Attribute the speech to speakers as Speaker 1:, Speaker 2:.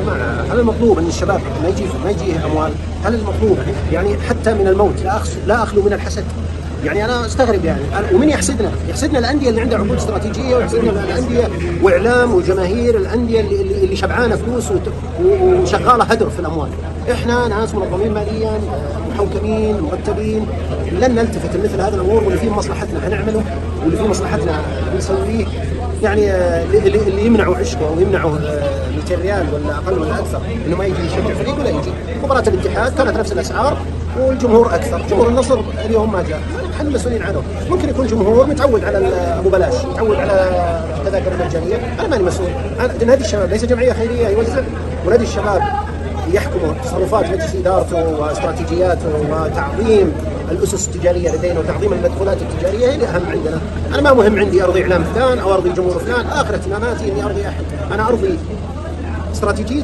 Speaker 1: جماعه هل المطلوب ان الشباب ما يجيه اموال؟ هل المطلوب يعني حتى من الموت لا اخلو من الحسد؟ يعني انا استغرب يعني. ومن يحسدنا؟ يحسدنا الانديه اللي عندها عقود استراتيجيه، ويحسدنا الانديه واعلام وجماهير الانديه اللي شبعانه فلوس وشغاله هدر في الاموال. احنا ناس منظمين ماليا، محوكمين، مرتبين، لن نلتفت لمثل هذه الامور، واللي فيه مصلحتنا هنعمله، واللي فيه مصلحتنا بنسويه. يعني اللي يمنعوا عشقه او يمنعوا 200 ريال ولا اقل ولا اكثر انه ما يجي يشجع فريق ولا يجي. مباراه الاتحاد كانت نفس الاسعار والجمهور اكثر. جمهور النصر اليوم ما جاء، نحن مسؤولين عنه. ممكن يكون جمهور متعود على ابو بلاش، متعود على التذاكر المجانيه، انا ماني مسؤول. نادي الشباب ليس جمعيه خيريه يوزع، ونادي الشباب يحكم تصرفات مجلس ادارته واستراتيجياته وتعظيم الاسس التجاريه لدينا وتعظيم المدخولات التجاريه هي الاهم عندنا. انا ما مهم عندي ارضي اعلام فلان او ارضي جمهور فلان، اخر اهتماماتي اني ارضي احد. انا ارضي استراتيجيه